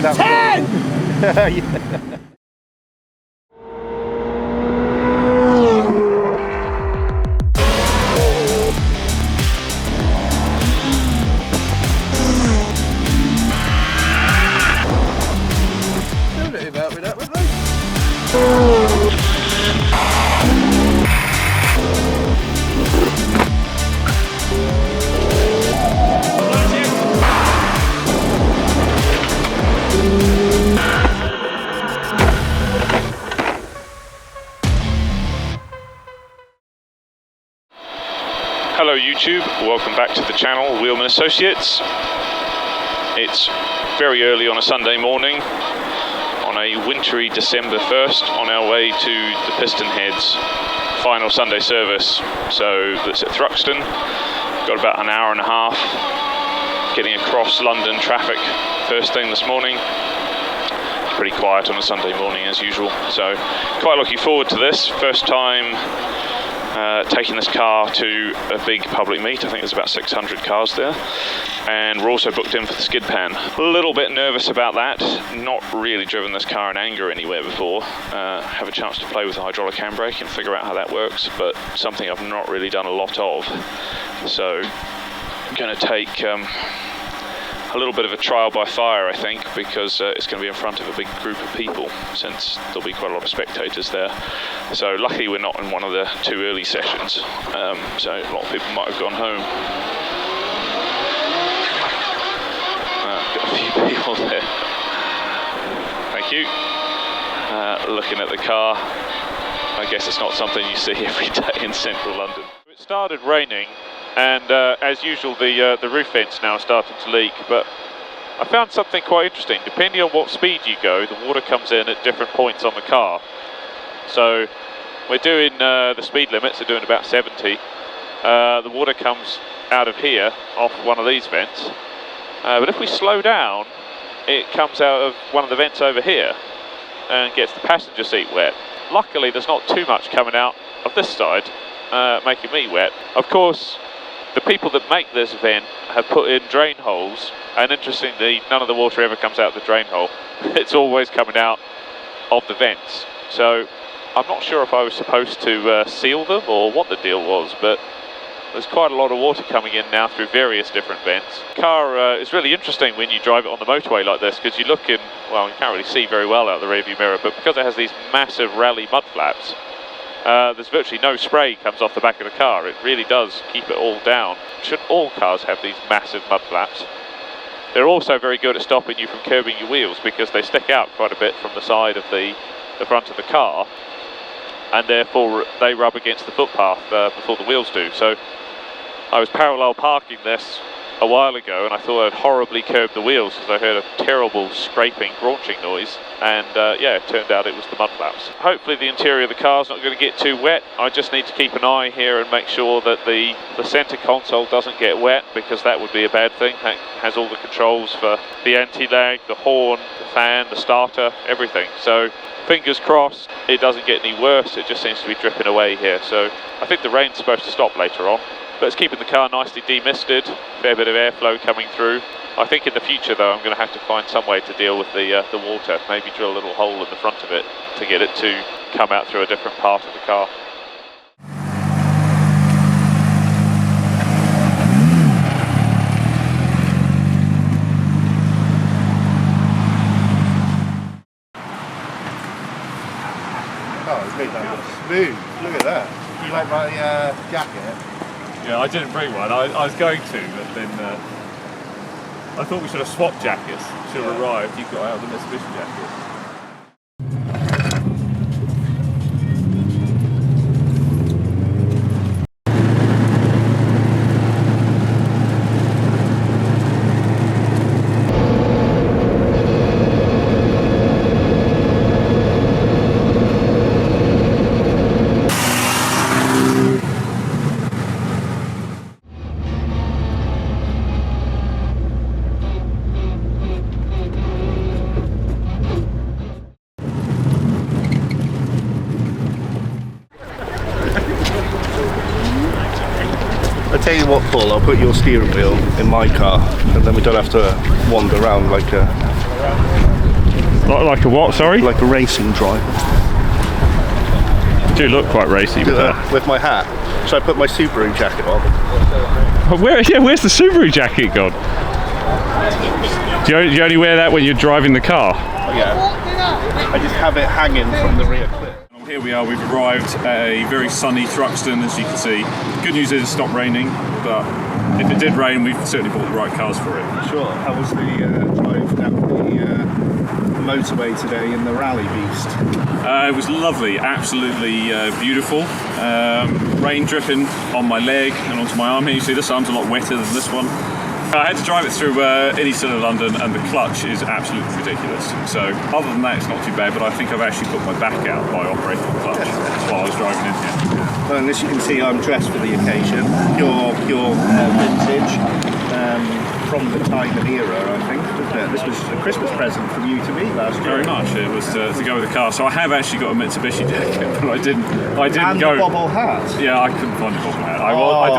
that 10! Yeah. Hello YouTube, welcome back to the channel, Wheelman Associates. It's very early on a Sunday morning, on a wintry December 1st, on our way to the Pistonheads final Sunday service. So that's at Thruxton. Got about an hour and a half getting across London traffic first thing this morning. Pretty quiet on a Sunday morning as usual, so quite looking forward to this. First time taking this car to a big public meet. I think there's about 600 cars there, and we're also booked in for the skid pan. A little bit nervous about that. Not really driven this car in anger anywhere before. Have a chance to play with the hydraulic handbrake and figure out how that works, but something I've not really done a lot of. So I'm going to take a little bit of a trial by fire, I think, because it's going to be in front of a big group of people, since there'll be quite a lot of spectators there. So luckily we're not in one of the too early sessions, so a lot of people might have gone home. Got a few people there. Thank you. Looking at the car. I guess it's not something you see every day in central London. It started raining, and as usual the roof vent's now starting to leak, but I found something quite interesting. Depending on what speed you go, the water comes in at different points on the car. So we're doing the speed limits, we're doing about 70. The water comes out of here, off one of these vents, but if we slow down, it comes out of one of the vents over here and gets the passenger seat wet. Luckily there's not too much coming out of this side, making me wet. Of course, the people that make this vent have put in drain holes, and interestingly, none of the water ever comes out the drain hole. It's always coming out of the vents. So I'm not sure if I was supposed to seal them or what the deal was, but there's quite a lot of water coming in now through various different vents. The car is really interesting when you drive it on the motorway like this, because you look in, well, you can't really see very well out the rearview mirror, but because it has these massive rally mud flaps, there's virtually no spray comes off the back of the car. It really does keep it all down. Should all cars have these massive mud flaps? They're also very good at stopping you from curbing your wheels, because they stick out quite a bit from the side of the front of the car, and therefore they rub against the footpath before the wheels do. So I was parallel parking this a while ago, and I thought I'd horribly curbed the wheels because I heard a terrible scraping, graunching noise, and yeah, it turned out it was the mud flaps. Hopefully the interior of the car's not going to get too wet. I just need to keep an eye here and make sure that the centre console doesn't get wet, because that would be a bad thing. That has all the controls for the anti-lag, the horn, the fan, the starter, everything. So fingers crossed it doesn't get any worse. It just seems to be dripping away here. So I think the rain's supposed to stop later on. But it's keeping the car nicely demisted, fair bit of airflow coming through. I think in the future though I'm going to have to find some way to deal with the water, maybe drill a little hole in the front of it to get it to come out through a different part of the car. Oh, it's made that look smooth. Look at that. You like my jacket? Yeah, I didn't bring one. I was going to, but then I thought we should have swapped jackets. Should have arrived. You got out the Mitsubishi jacket. I'll tell you what, Paul, I'll put your steering wheel in my car, and then we don't have to wander around like a Like a what, sorry? Like a racing driver. You do look quite racy with that. With my hat. Should I put my Subaru jacket on? Where's the Subaru jacket gone? Do you only wear that when you're driving the car? Oh, yeah. I just have it hanging from the rear clip. Here we are, we've arrived at a very sunny Thruxton, as you can see. Good news is it stopped raining, but if it did rain, we've certainly bought the right cars for it. Sure. How was the drive down the motorway today in the rally beast? It was lovely, absolutely beautiful. Rain dripping on my leg and onto my arm here. You see this arm's a lot wetter than this one. I had to drive it through any side of London, and the clutch is absolutely ridiculous. So other than that, it's not too bad, but I think I've actually put my back out by operating the clutch while I was driving in here. Well, and as you can see, I'm dressed for the occasion. Pure vintage, from the time and era, I think. This was a Christmas present from you to me last year. Very much. It was to go with the car. So I have actually got a Mitsubishi jacket, but I didn't and go. The bobble hat. Yeah, I couldn't find the bobble hat. I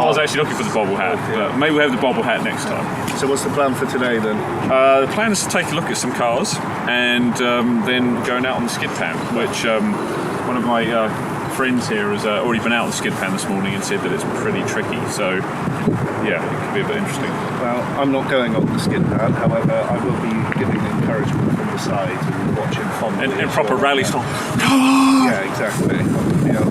was actually looking for the bobble hat, but maybe we'll have the bobble hat next time. So what's the plan for today then? The plan is to take a look at some cars and then going out on the skid pan, which one of my friends here has already been out on the skid pan this morning and said that it's pretty tricky. So yeah, it could be a bit interesting. Well, I'm not going on the skid pan, however, I will be giving encouragement from the side and watching fondly. In proper rally style. Yeah, exactly. Yeah.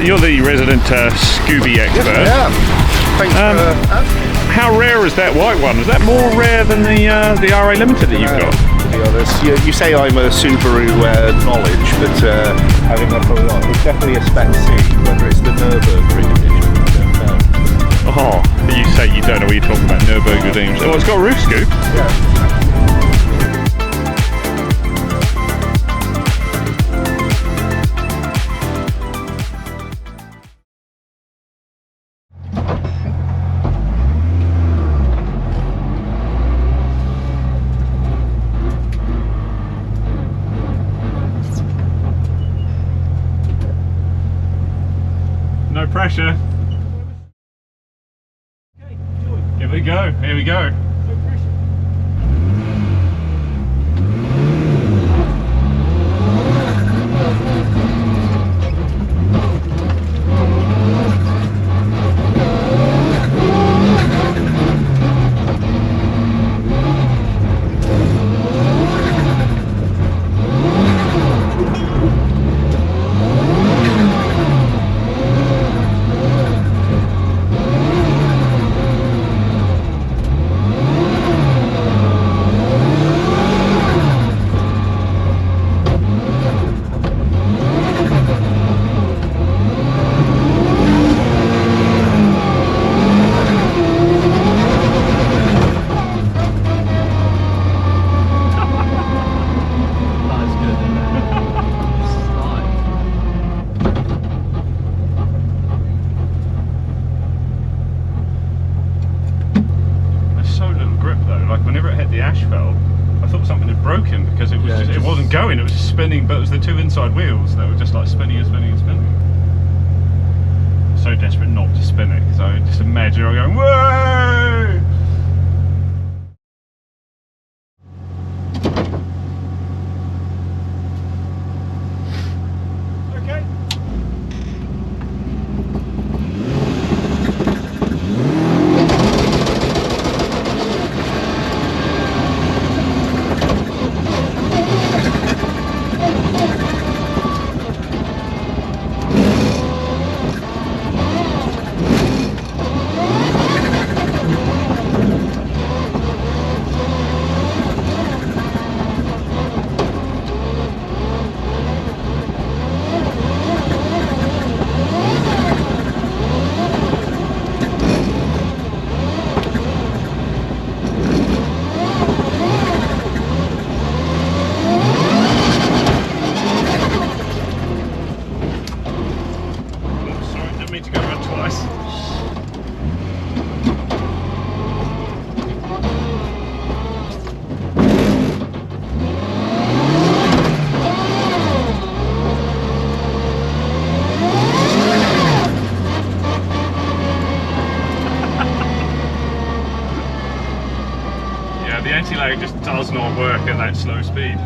You're the resident Scooby expert. Yes, I am. Thanks for asking. How rare is that white one? Is that more rare than the RA Limited that you've got? To be honest, you say I'm a Subaru knowledge, but I think that's probably not. It's definitely a Spec C, whether it's the Nürburgring edition, I don't know. Oh, you say you don't know what you're talking about, Nürburgring redeems. Oh, it's got a roof scoop. Yeah. No pressure. Here we go, here we go. Because it was it wasn't going, it was just spinning, but it was the two inside wheels that were just like spinning and spinning and spinning. So desperate not to spin it, because I just imagine I'm going, whoa! Yeah, the anti-lag just does not work at that slow speed.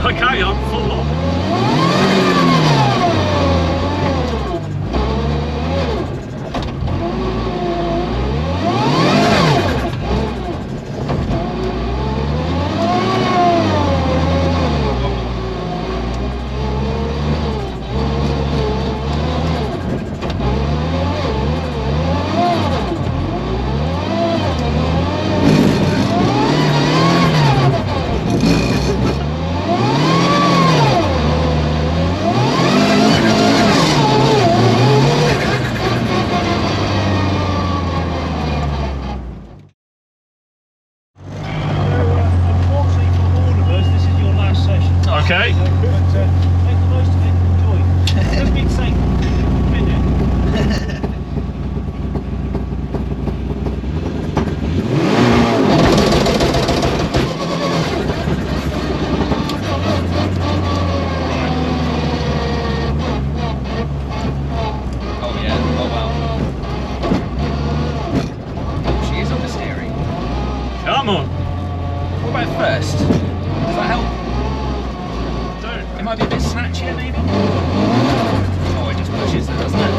Okay, I'm full on. Okay. But make the most of it and enjoy. Don't be safe for a minute. Oh yeah, oh wow. She is on the steering. Come on. What about first? Does that help? It might be a bit snatchier, maybe? Oh, it just pushes it, doesn't it?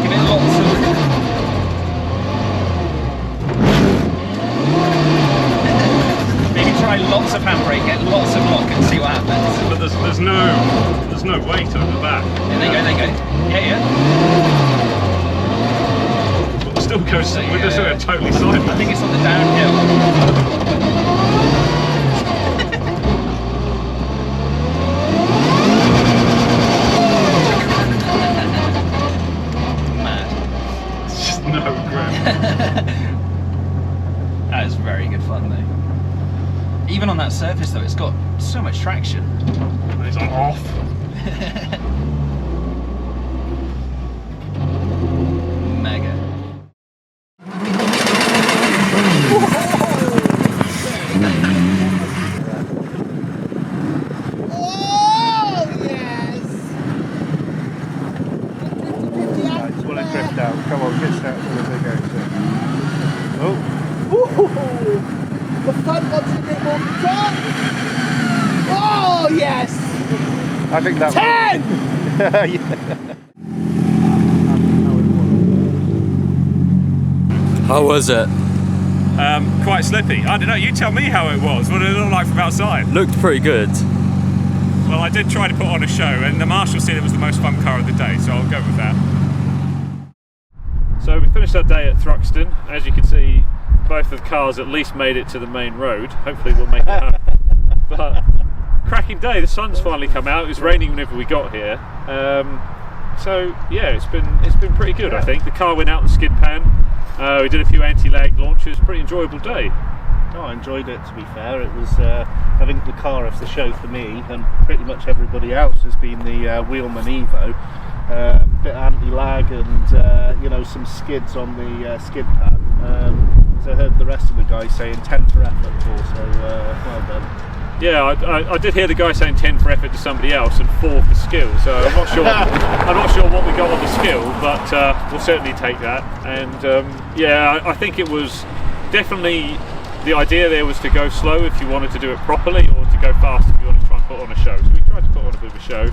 Give it lots of... Maybe try lots of handbrake, get lots of lock and see what happens. But there's no weight over the back. Yeah, there you go. Yeah. Still goes, So, we're just going totally sideways. I think it's on the downhill. Mad. It's just no grip. That is very good fun though. Even on that surface though, it's got so much traction. And it's on off. Mega. Come on, get that for the big exit. Oh. Ooh, the front wants a bit more control. Oh, yes! I think that 10! How was it? Quite slippy. I don't know, you tell me how it was. What did it look like from outside? Looked pretty good. Well, I did try to put on a show, and the marshal said it was the most fun car of the day, so I'll go with that. So we finished our day at Thruxton. As you can see, both of the cars at least made it to the main road. Hopefully we'll make it home. But cracking day, the sun's finally come out. It was raining whenever we got here. So yeah, it's been pretty good, I think. The car went out the skid pan. We did a few anti-lag launches. Pretty enjoyable day. Oh, I enjoyed it, to be fair. It was, I think the car of the show for me, and pretty much everybody else, has been the Wheelman Evo. Bit anti-lag and you know, some skids on the skid pan. So I heard the rest of the guys saying 10 for effort, so well done. Yeah, I did hear the guy saying 10 for effort to somebody else and 4 for skill. So I'm not sure. I'm not sure what we got on the skill, but we'll certainly take that. And yeah, I think it was definitely the idea there was to go slow if you wanted to do it properly, or to go fast if you wanted to try and put on a show. So we tried to put on a bit of a show.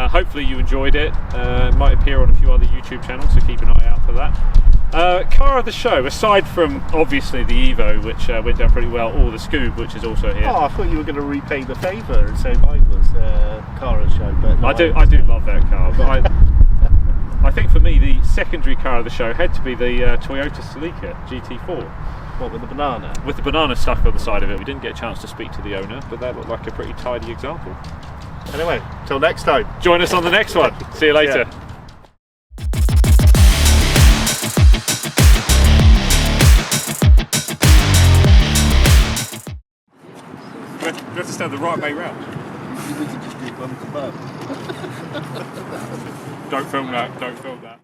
Hopefully you enjoyed it. It might appear on a few other YouTube channels, so keep an eye out for that. Car of the show, aside from obviously the Evo, which went down pretty well, or the Scoob, which is also here. Oh, I thought you were going to repay the favour and say mine was car of the show, but no, I do love that car, but I think for me the secondary car of the show had to be the Toyota Celica GT4. What, with the banana? With the banana stuck on the side of it. We didn't get a chance to speak to the owner, but that looked like a pretty tidy example. Anyway, till next time. Join us on the next one. See you later. Yeah. We have to stand the right way round. You need to just do bum to bum. Don't film that, don't film that.